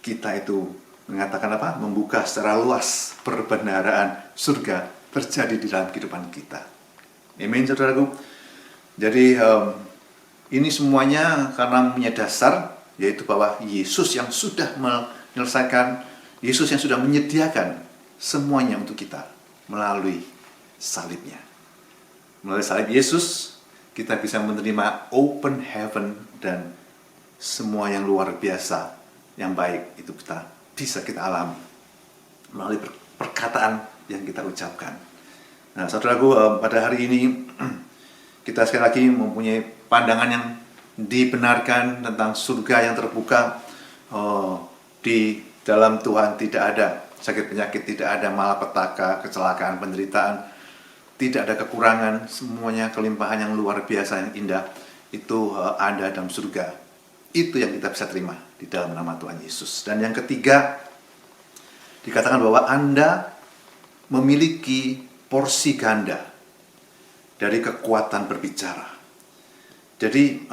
kita itu mengatakan apa? Membuka secara luas perbendaharaan surga terjadi di dalam kehidupan kita. Amin, saudaraku. Jadi ini semuanya karena punya dasar, yaitu bahwa Yesus yang sudah menyelesaikan, Yesus yang sudah menyediakan semuanya untuk kita melalui salibnya. Melalui salib Yesus, kita bisa menerima open heaven dan semua yang luar biasa, yang baik itu bisa kita alami melalui perkataan yang kita ucapkan. Nah, saudaraku, pada hari ini kita sekali lagi mempunyai pandangan yang dibenarkan tentang surga yang terbuka. Di dalam Tuhan tidak ada sakit penyakit, tidak ada malapetaka, kecelakaan, penderitaan, tidak ada kekurangan, semuanya kelimpahan yang luar biasa, yang indah, itu ada dalam surga. Itu yang kita bisa terima di dalam nama Tuhan Yesus. Dan yang ketiga, dikatakan bahwa Anda memiliki porsi ganda dari kekuatan berbicara. Jadi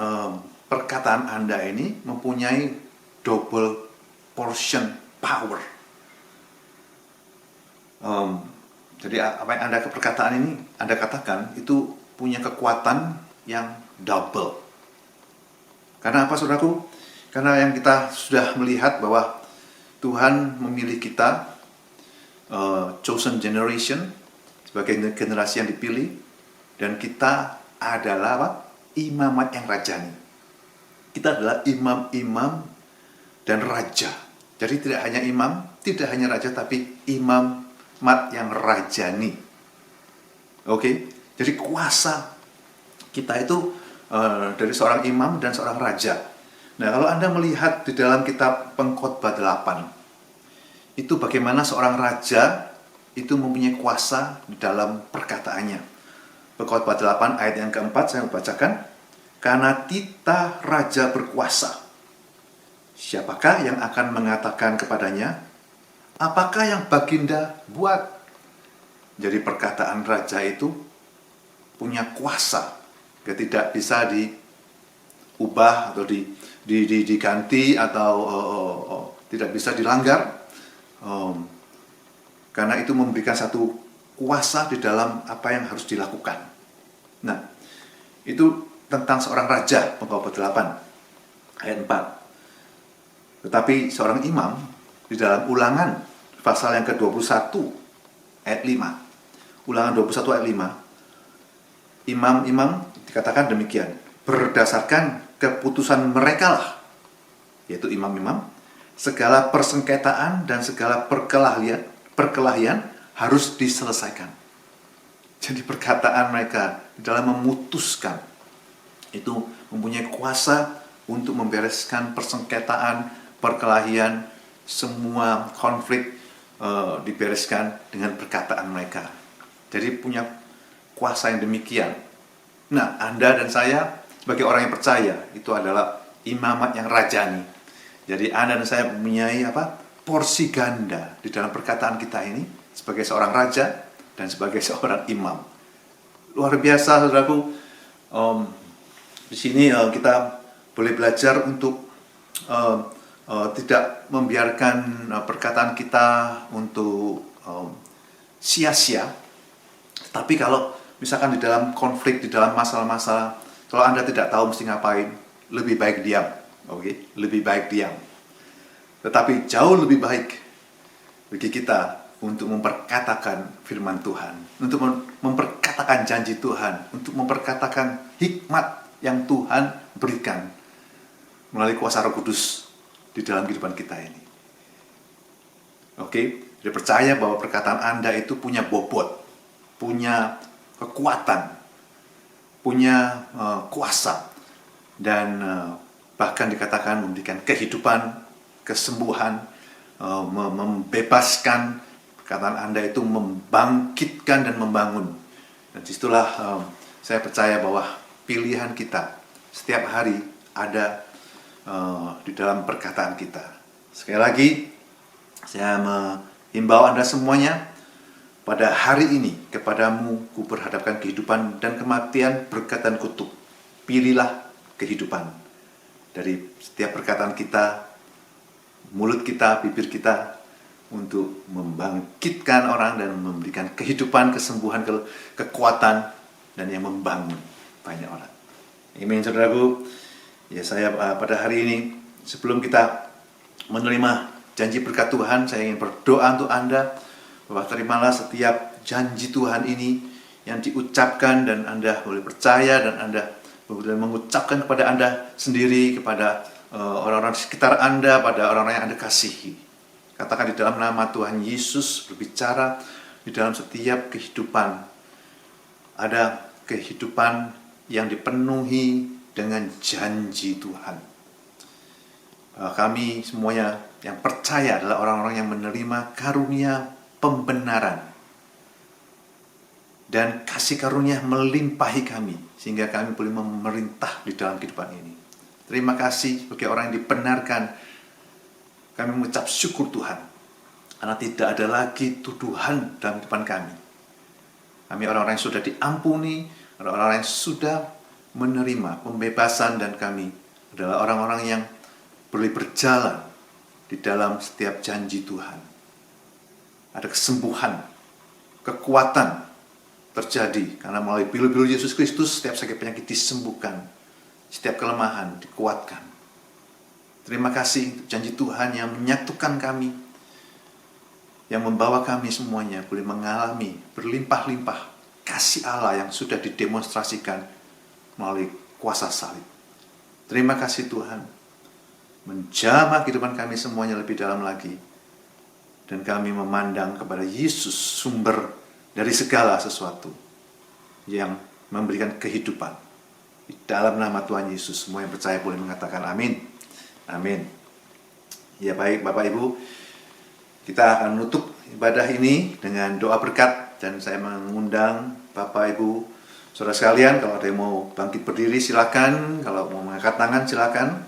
perkataan Anda ini mempunyai double portion power. Jadi apa yang Anda perkataan ini Anda katakan itu punya kekuatan yang double. Karena apa, saudaraku? Karena yang kita sudah melihat bahwa Tuhan memilih kita, chosen generation, sebagai generasi yang dipilih, dan kita adalah apa? Imamat yang rajani. Kita adalah imam-imam dan raja. Jadi tidak hanya imam, tidak hanya raja, tapi imamat yang rajani. Oke, jadi kuasa kita itu dari seorang imam dan seorang raja. Nah, kalau Anda melihat di dalam kitab Pengkhotbah 8, itu bagaimana seorang raja itu mempunyai kuasa di dalam perkataannya. Pengkhotbah 8 ayat yang keempat saya bacakan. Karena titah raja berkuasa, siapakah yang akan mengatakan kepadanya, apakah yang baginda buat? Jadi perkataan raja itu punya kuasa, tidak bisa diubah atau diganti atau tidak bisa dilanggar, karena itu memberikan satu kuasa di dalam apa yang harus dilakukan. Nah, itu tentang seorang raja, Pengkhotbah 8 ayat 4. Tetapi seorang imam di dalam Ulangan pasal yang ke-21 ayat 5. Ulangan 21 ayat 5. Imam-imam dikatakan demikian, berdasarkan keputusan mereka lah, yaitu imam-imam, segala persengketaan dan segala perkelahian harus diselesaikan. Jadi perkataan mereka dalam memutuskan itu mempunyai kuasa untuk membereskan persengketaan, perkelahian, semua konflik dibereskan dengan perkataan mereka. Jadi punya kuasa yang demikian. Nah, Anda dan saya sebagai orang yang percaya itu adalah imamat yang rajani. Jadi Anda dan saya mempunyai porsi ganda di dalam perkataan kita ini sebagai seorang raja dan sebagai seorang imam. Luar biasa, saudaraku. Di sini kita boleh belajar untuk tidak membiarkan perkataan kita untuk sia-sia. Tapi kalau misalkan di dalam konflik, di dalam masalah-masalah, kalau Anda tidak tahu mesti ngapain, lebih baik diam. Oke, lebih baik diam. Tetapi jauh lebih baik bagi kita untuk memperkatakan firman Tuhan, untuk memperkatakan janji Tuhan, untuk memperkatakan hikmat yang Tuhan berikan melalui kuasa Roh Kudus di dalam kehidupan kita ini. Oke, jadi percaya bahwa perkataan Anda itu punya bobot, punya kekuatan, punya kuasa, dan bahkan dikatakan memberikan kehidupan, kesembuhan, membebaskan. Perkataan Anda itu membangkitkan dan membangun. Dan disitulah saya percaya bahwa pilihan kita setiap hari ada di dalam perkataan kita. Sekali lagi, saya menghimbau Anda semuanya, pada hari ini kepadamu ku perhadapkan kehidupan dan kematian, berkat dan kutuk. Pilihlah kehidupan. Dari setiap perkataan kita, mulut kita, bibir kita, untuk membangkitkan orang dan memberikan kehidupan, kesembuhan, kekuatan, dan yang membangun banyak orang. Amin, saudaraku. Ya, saya pada hari ini, sebelum kita menerima janji berkat Tuhan, saya ingin berdoa untuk Anda, bahwa terimalah setiap janji Tuhan ini yang diucapkan, dan Anda boleh percaya, dan Anda boleh mengucapkan kepada Anda sendiri, kepada orang-orang di sekitar Anda, pada orang-orang yang Anda kasihi. Katakan di dalam nama Tuhan Yesus, berbicara di dalam setiap kehidupan. Ada kehidupan yang dipenuhi dengan janji Tuhan. Kami semuanya yang percaya adalah orang-orang yang menerima karunia pembenaran, dan kasih karunia melimpahi kami sehingga kami boleh memerintah di dalam kehidupan ini. Terima kasih sebagai orang yang dibenarkan. Kami mengucap syukur Tuhan karena tidak ada lagi tuduhan dalam kehidupan kami. Kami orang-orang yang sudah diampuni, orang-orang yang sudah menerima pembebasan, dan kami adalah orang-orang yang boleh berjalan di dalam setiap janji Tuhan. Ada kesembuhan, kekuatan terjadi karena melalui bilu-bilu Yesus Kristus setiap sakit penyakit disembuhkan, setiap kelemahan dikuatkan. Terima kasih untuk janji Tuhan yang menyatukan kami, yang membawa kami semuanya boleh mengalami berlimpah-limpah kasih Allah yang sudah didemonstrasikan melalui kuasa salib. Terima kasih Tuhan, menjamah kehidupan kami semuanya lebih dalam lagi. Dan kami memandang kepada Yesus, sumber dari segala sesuatu yang memberikan kehidupan. Di dalam nama Tuhan Yesus, semua yang percaya boleh mengatakan amin. Amin. Ya, baik Bapak Ibu, kita akan menutup ibadah ini dengan doa berkat. Dan saya mengundang Bapak Ibu, saudara sekalian, kalau ada yang mau bangkit berdiri silakan. Kalau mau mengangkat tangan silakan.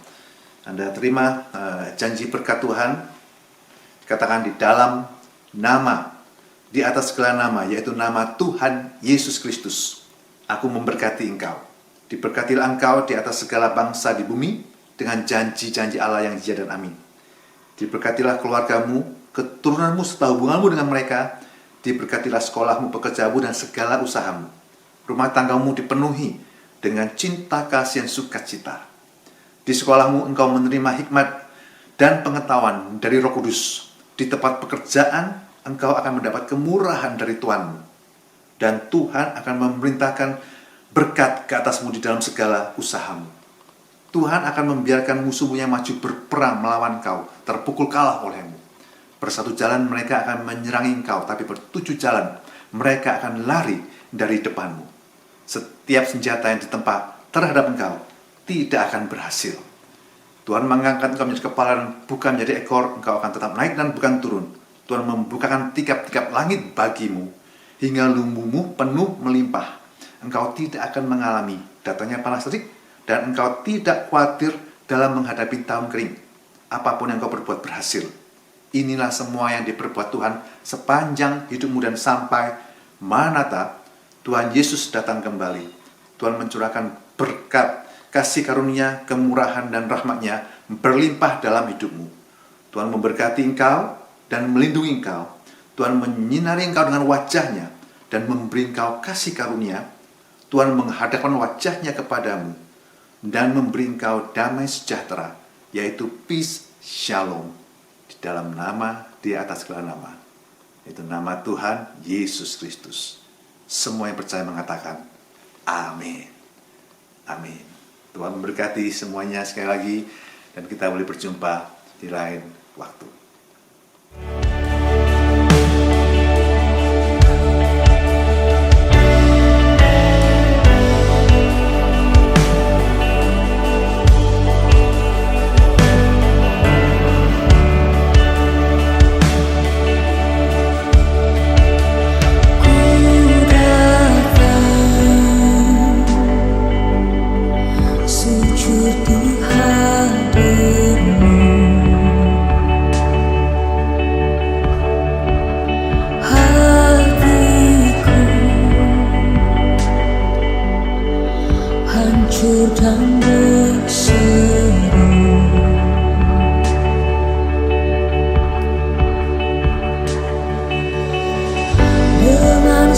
Anda terima janji berkat Tuhan. Katakan di dalam nama, di atas segala nama, yaitu nama Tuhan Yesus Kristus, aku memberkati engkau. Diberkatilah engkau di atas segala bangsa di bumi, dengan janji-janji Allah yang setia dan amin. Diberkatilah keluargamu, keturunanmu serta hubunganmu dengan mereka. Diberkatilah sekolahmu, pekerjaanmu, dan segala usahamu. Rumah tanggamu dipenuhi dengan cinta, kasih, dan sukacita. Di sekolahmu engkau menerima hikmat dan pengetahuan dari Roh Kudus. Di tempat pekerjaan, engkau akan mendapat kemurahan dari Tuhanmu. Dan Tuhan akan memerintahkan berkat ke atasmu di dalam segala usahamu. Tuhan akan membiarkan musuhmu yang maju berperang melawan kau, terpukul kalah olehmu. Bersatu jalan mereka akan menyerangi engkau, tapi bertujuh jalan mereka akan lari dari depanmu. Setiap senjata yang ditempa terhadap engkau tidak akan berhasil. Tuhan mengangkat engkau menjadi kepala dan bukan menjadi ekor, engkau akan tetap naik dan bukan turun. Tuhan membukakan tikap-tikap langit bagimu, hingga lumbumu penuh melimpah. Engkau tidak akan mengalami datangnya panas terik, dan engkau tidak khawatir dalam menghadapi tahun kering. Apapun yang kau berbuat berhasil. Inilah semua yang diperbuat Tuhan sepanjang hidupmu dan sampai Maranatha, Tuhan Yesus datang kembali. Tuhan mencurahkan berkat, kasih karunia, kemurahan, dan rahmat-Nya berlimpah dalam hidupmu. Tuhan memberkati engkau dan melindungi engkau. Tuhan menyinari engkau dengan wajah-Nya dan memberi engkau kasih karunia. Tuhan menghadapkan wajah-Nya kepadamu dan memberi engkau damai sejahtera, yaitu peace, shalom, di dalam nama di atas segala nama, itu nama Tuhan Yesus Kristus. Semua yang percaya mengatakan amin. Amin. Tuhan memberkati semuanya sekali lagi, dan kita boleh berjumpa di lain waktu. Sujud di hadirmu, hatiku hancur dan berseru. Dengan